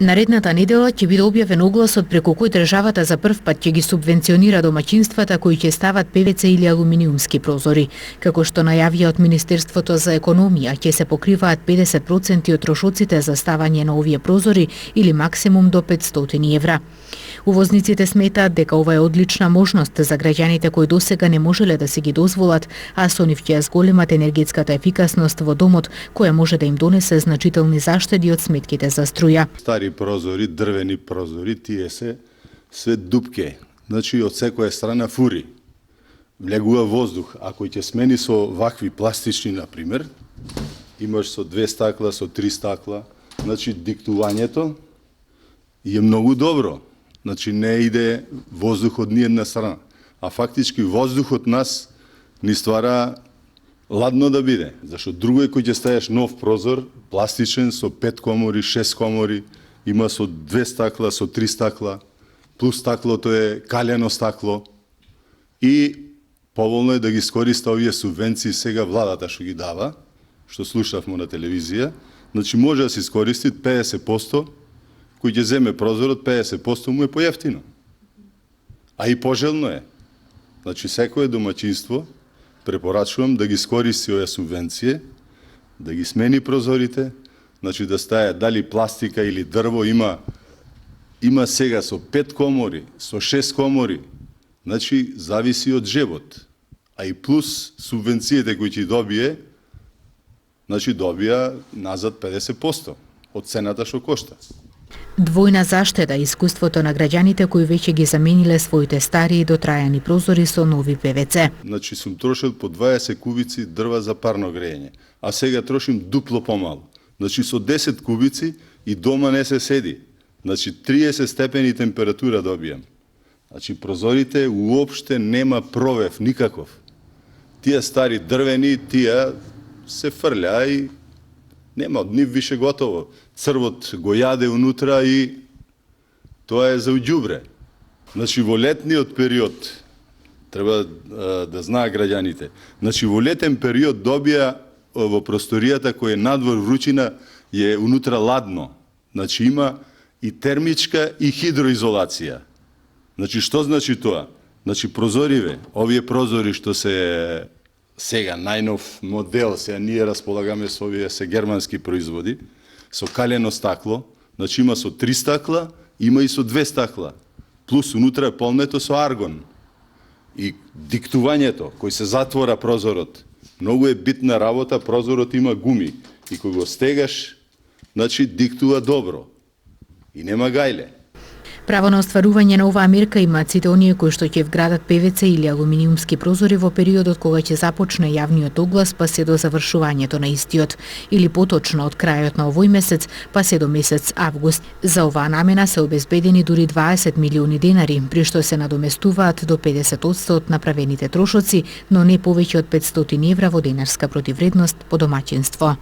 Наредната недела ќе биде објавен огласот преку кој државата за прв пат ќе ги субвенционира домаќинствата кои ќе стават ПВЦ или алуминиумски прозори. Како што најавија од Министерството за економија, ќе се покриваат 50% од трошоците за ставање на овие прозори или максимум до 500 евра. Увозниците сметаат дека ова е одлична можност за граѓаните кои досега не можеле да си ги дозволат, а со нив ќе зголемат енергетската ефикасност во домот, која може да им донесе значителни заштеди од сметките за струја. Стари прозори, дрвени прозори, тие се све дупке. Значи од секоја страна фури. Влегува воздух. Ако ќе смени со вакви пластични, например, имаш со 2 стакла, со 3 стакла, значи диктувањето е многу добро. Значи не иде воздух од ниедна страна. А фактички воздухот нас ни ствара ладно да биде. Зашто друго е кој ќе ставиш нов прозор, пластичен, со 5 комори, 6 комори, има со 2 стакла, со 3 стакла, плюс стаклото е калено стакло. И поволно е да ги искориста овие субвенции сега владата што ги дава, што слушавме на телевизија. Значи може да се искористи 50%, кој ќе земе прозорот, 50% му е поевтино. А и пожелно е. Значи секое домаќинство препорачувам да ги искористи овие субвенции, да ги смени прозорите, значи да стае дали пластика или дрво, има сега со 5 комори, со 6 комори, значи зависи од жебот. А и плюс субвенциите кои ќе добие, значи добија назад 50% од цената што кошта. Двојна заштеда искуството на граѓаните кои веќе ги замениле своите стари и дотрајани прозори со нови ПВЦ. Значи сум трошил по 20 кубици дрва за парно грејење, а сега трошим дупло помалу. Значи со 10 кубици и дома не се седи. Значи 30 степени температура добијам. Значи прозорите уопште нема провев никаков. Тие стари дрвени, тие се фрља и нема од нив више готово. Црвот го јаде унутра и тоа е за уѓубре. Значи во летниот период, треба да знаат граѓаните, значи во летен период добија во просторијата која е надвор вручина е унутра ладно. Значи има и термичка и хидроизолација. Значи што значи тоа? Значи прозориве, овие прозори што се сега најнов модел, сега ние располагаме со овие се германски производи, со калено стакло, значи има со 3 стакла, има и со 2 стакла, плюс унутра е полнето со аргон. И диктувањето, кој се затвора прозорот, многу е битна работа, прозорот има гуми, и кој го стегаш, значи диктува добро, и нема гајле. Право на остварување на оваа мерка имаат сите оние кои што ќе вградат ПВЦ или алуминиумски прозори во периодот кога ќе започне јавниот оглас па се до завршувањето на истиот, или поточно од крајот на овој месец па се до месец август. За оваа намена се обезбедени дури 20 милиони денари, при што се надоместуваат до 50% од направените трошоци, но не повеќе од 500 евра во денарска противредност по домаќинство.